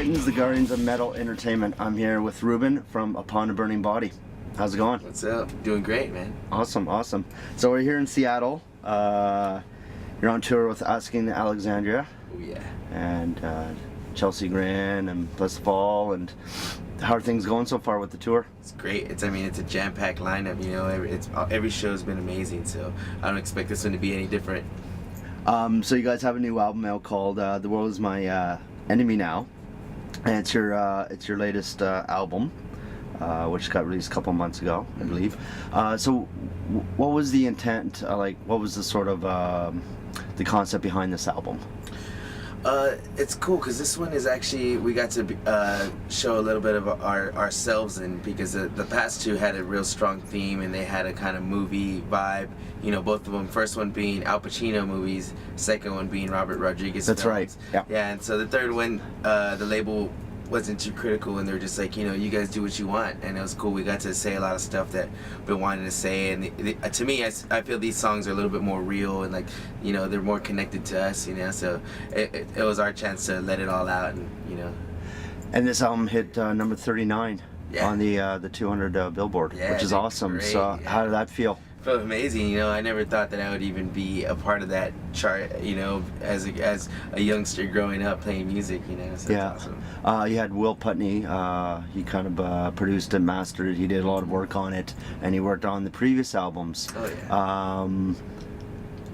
Titans, the guardians of metal entertainment. I'm here with Ruben from Upon a Burning Body. How's it going? What's up? Doing great, man. Awesome, awesome. So we're here in Seattle. You're on tour with Asking Alexandria. Oh yeah. And Chelsea Grin and Bliss Fall. And how are things going so far with the tour? It's great. It's a jam-packed lineup. You know, every show's been amazing. So I don't expect this one to be any different. So you guys have a new album out called "The World Is My Enemy Now," and it's your latest album, which got released a couple months ago, I believe. So what was the intent? What was the sort of the concept behind this album? It's cool because this one is actually, we got to show a little bit of ourselves in, because the past two had a real strong theme and they had a kind of movie vibe. You know, both of them. First one being Al Pacino movies, second one being Robert Rodriguez That's films. right. Yeah. Yeah, and so the third one, the label wasn't too critical, and they were just like, you know, you guys do what you want, and it was cool. We got to say a lot of stuff that we've been wanting to say, and to me, I feel these songs are a little bit more real, and like, you know, they're more connected to us, you know. So it was our chance to let it all out, and you know. And this album hit number 39 on the 200 Billboard, which is awesome. Great, so how did that feel? Felt amazing, you know. I never thought that I would even be a part of that chart, you know, as a youngster growing up playing music, you know. So that's awesome. You had Will Putney. He kind of produced and mastered it. He did a lot of work on it, and he worked on the previous albums. Oh yeah.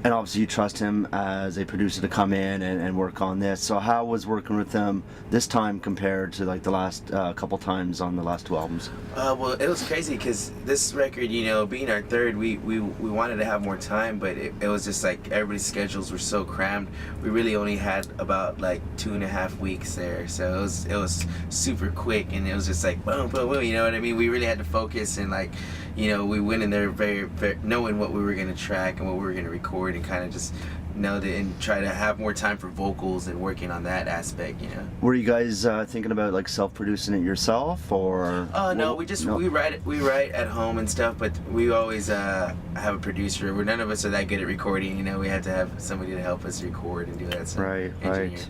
And obviously you trust him as a producer to come in and work on this. So how was working with him this time compared to like the last couple times on the last two albums? Well, it was crazy because this record, you know, being our third, we wanted to have more time, but it was just like everybody's schedules were so crammed. We really only had about like 2.5 weeks there, so it was super quick, and it was just like boom, boom, boom. You know what I mean? We really had to focus, and like, you know, we went in there very, very knowing what we were gonna track and what we were gonna record, and kind of just nailed it and try to have more time for vocals and working on that aspect, you know. Were you guys thinking about like self-producing it yourself, or? No, we write at home and stuff, but we always have a producer. None of us are that good at recording, you know. We had to have somebody to help us record and do that stuff. Right.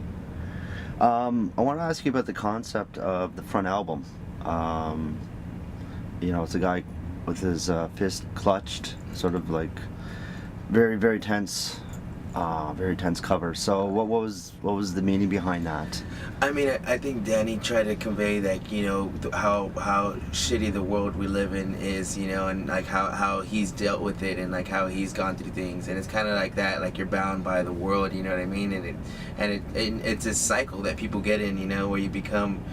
I want to ask you about the concept of the front album. You know, it's a guy with his fist clutched, sort of like very, very tense cover. So what was the meaning behind that? I mean, I think Danny tried to convey that, you know, how shitty the world we live in is, you know, and like how he's dealt with it, and like how he's gone through things, and it's kind of like that, like you're bound by the world, you know what I mean? And it's a cycle that people get in, you know, where you become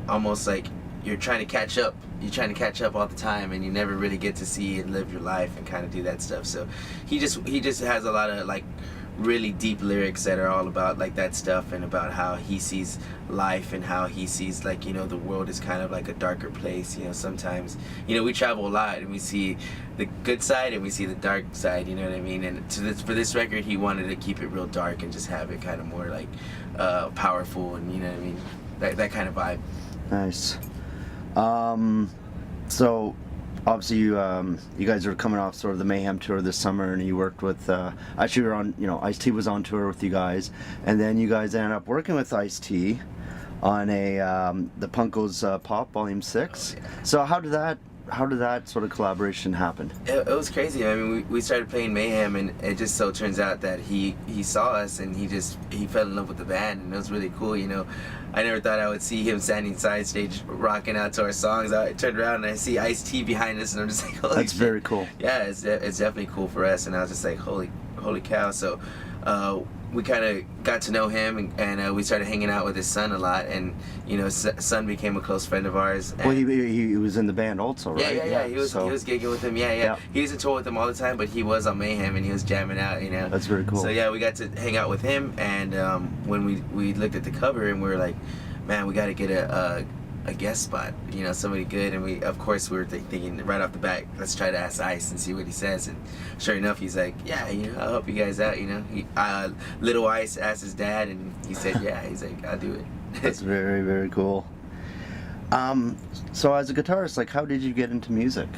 almost like you're trying to catch up. You're trying to catch up all the time, and you never really get to see and live your life and kind of do that stuff. So he just has a lot of like really deep lyrics that are all about like that stuff, and about how he sees life, and how he sees, like, you know, the world is kind of like a darker place. You know, sometimes, you know, we travel a lot and we see the good side and we see the dark side, you know what I mean? And for this record, he wanted to keep it real dark and just have it kind of more like powerful, and you know what I mean, that kind of vibe. Nice. So obviously you guys are coming off sort of the Mayhem tour this summer, and you worked with actually you're on, you know, Ice-T was on tour with you guys, and then you guys ended up working with Ice-T on the Punkos Pop Volume 6. Oh, yeah. So how did that sort of collaboration happen? It was crazy. I mean, we started playing Mayhem, and it just so turns out that he saw us, and he fell in love with the band, and it was really cool, you know. I never thought I would see him standing side stage rocking out to our songs. I turned around and I see Ice-T behind us, and I'm just like, holy That's shit. very cool. Yeah, it's definitely cool for us, and I was just like, holy cow. So we kind of got to know him, and we started hanging out with his son a lot, and you know, his son became a close friend of ours. Well, he was in the band also, right? Yeah. He was gigging with him. Yeah. He was in tour with him all the time, but he was on Mayhem, and he was jamming out, you know. That's very cool. So yeah, we got to hang out with him, and when we looked at the cover, and we were like, man, we got to get a guest spot, you know, somebody good. And we were thinking right off the bat, let's try to ask Ice and see what he says. And sure enough, he's like, yeah, you know, I'll help you guys out, you know. Little Ice asked his dad, and he said, yeah. He's like, I'll do it. That's very, very cool. So as a guitarist, like, how did you get into music?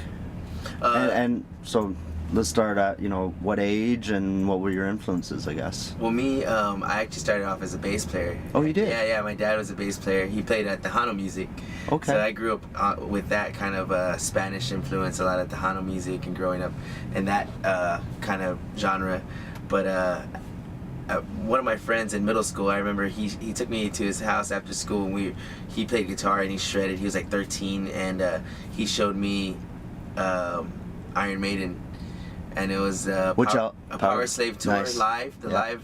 And so let's start at, what age and what were your influences, I guess. Well, me, I actually started off as a bass player. Oh, you did? Yeah. My dad was a bass player. He played at Tejano music. Okay. So I grew up with that kind of Spanish influence, a lot of Tejano music, and growing up in that kind of genre. But one of my friends in middle school, I remember he took me to his house after school, and he played guitar and he shredded. He was like 13, and he showed me Iron Maiden, and it was a Power Slave tour. Nice. Live, the live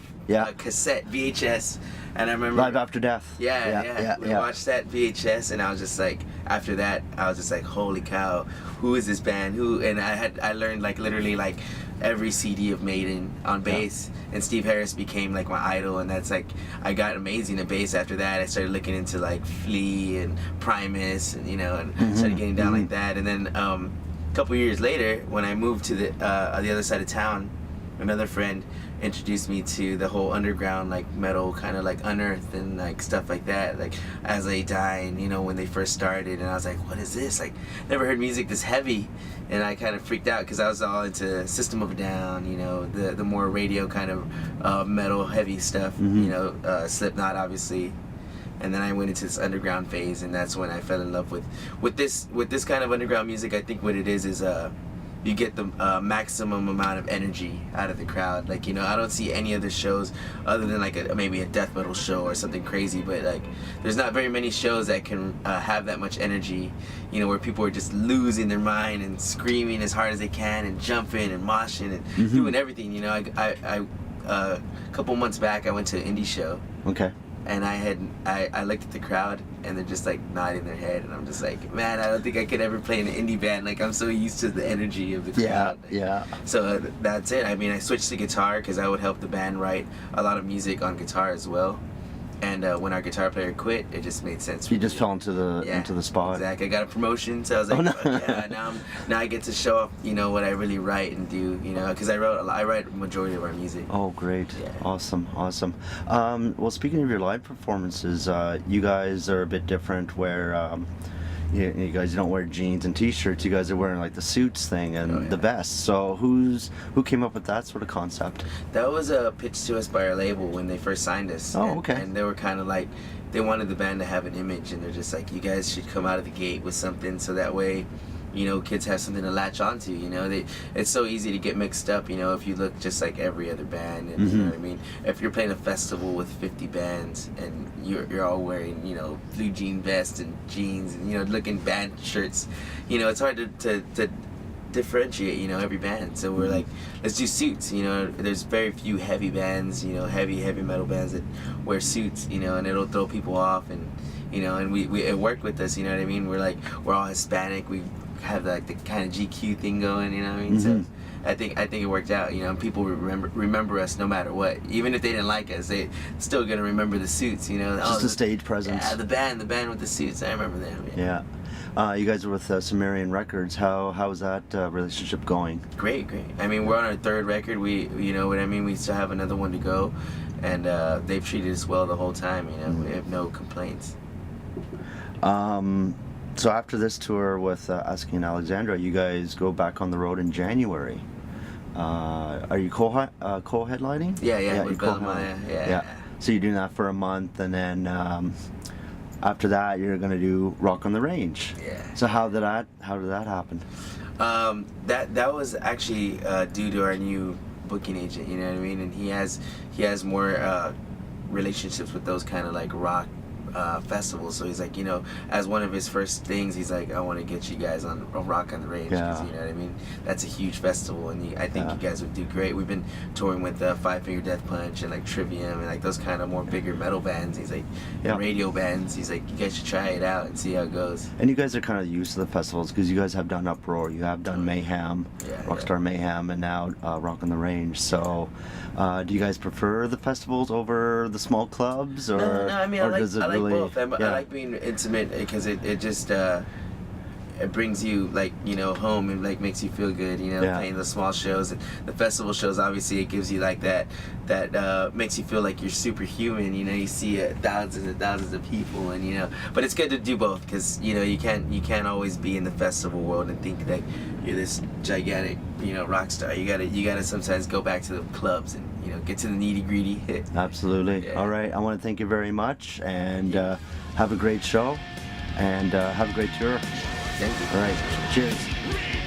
cassette VHS, and I remember Live After Death. We watched that VHS, and I was just like, after that, I was just like, holy cow, who is this band? And I learned like literally like every CD of Maiden on bass, and Steve Harris became like my idol, and that's like, I got amazing at bass after that. I started looking into like Flea and Primus, and started getting down like that, and then a couple years later, when I moved to the other side of town, another friend introduced me to the whole underground like metal, kind of like Unearthed and like stuff like that, like As They Die, when they first started, and I was like, what is this? Like, never heard music this heavy, and I kind of freaked out because I was all into System of a Down, the more radio kind of metal heavy stuff, Slipknot obviously. And then I went into this underground phase, and that's when I fell in love with this kind of underground music. I think what it is you get the maximum amount of energy out of the crowd. Like, I don't see any other shows other than like maybe a death metal show or something crazy, but like there's not very many shows that can have that much energy, where people are just losing their mind and screaming as hard as they can and jumping and moshing and doing everything. I a couple months back I went to an indie show. Okay. And I looked at the crowd, and they're just like nodding their head, and I'm just like, man, I don't think I could ever play in an indie band. Like, I'm so used to the energy of the crowd. Yeah. So that's it. I mean, I switched to guitar because I would help the band write a lot of music on guitar as well. And when our guitar player quit, it just made sense. You just fell into the spot. Exactly. I got a promotion, so I was like, now I get to show off, what I really write and do, because I write a majority of our music. Oh, great! Yeah. Awesome. Well, speaking of your live performances, you guys are a bit different. Where you guys don't wear jeans and t-shirts. You guys are wearing like the suits thing and the vests. So who came up with that sort of concept? That was pitched to us by our label when they first signed us. Oh, okay. And they were kind of like, they wanted the band to have an image, and they're just like, you guys should come out of the gate with something, so that way, kids have something to latch onto. It's so easy to get mixed up. If you look just like every other band, and you know what I mean. If you're playing a festival with 50 bands and you're all wearing blue jean vests and jeans and looking band shirts, it's hard to differentiate every band. So we're like, let's do suits. There's very few heavy bands, heavy metal bands that wear suits, and it'll throw people off, and and it worked with us. You know what I mean? We're all Hispanic. We have like the kind of GQ thing going. You know what I mean? So I think it worked out. And people remember us no matter what. Even if they didn't like us, they still gonna remember the suits. Just the stage presence. Yeah, the band with the suits. I remember them. Yeah. You guys are with Sumerian Records. How is that relationship going? Great. I mean, we're on our third record. We what I mean. We still have another one to go, and they've treated us well the whole time. We have no complaints. So after this tour with Asking and Alexandra, you guys go back on the road in January. Are you co-headlining? Yeah. With Bellamaya. Yeah. So you're doing that for a month, and then after that, you're gonna do Rock on the Range. Yeah. So how did that happen? That was actually due to our new booking agent. You know what I mean? And he has more relationships with those kind of like rock festivals. So he's like, as one of his first things, he's like, I want to get you guys on a Rock on the Range, because you know what I mean. That's a huge festival, and I think you guys would do great. We've been touring with Five Finger Death Punch and like Trivium and like those kind of more bigger metal bands. He's like, radio bands. He's like, you guys should try it out and see how it goes. And you guys are kind of used to the festivals because you guys have done Uproar, you have done Mayhem, Rockstar Mayhem, and now Rock on the Range. So do you guys prefer the festivals over the small clubs, or no, I mean, I like both. I like being intimate because it just it brings you like, you know, home and like makes you feel good, you know, Yeah. playing the small shows and the festival shows. Obviously, it gives you like that makes you feel like you're superhuman. You know, you see thousands and thousands of people, and you know, but it's good to do both because you know you can't always be in the festival world and think that you're this gigantic, you know, rock star. You gotta sometimes go back to the clubs and, you know, get to the nitty gritty. Absolutely. Yeah. All right. I want to thank you very much, and have a great show, and have a great tour. Thank you. All right. Cheers.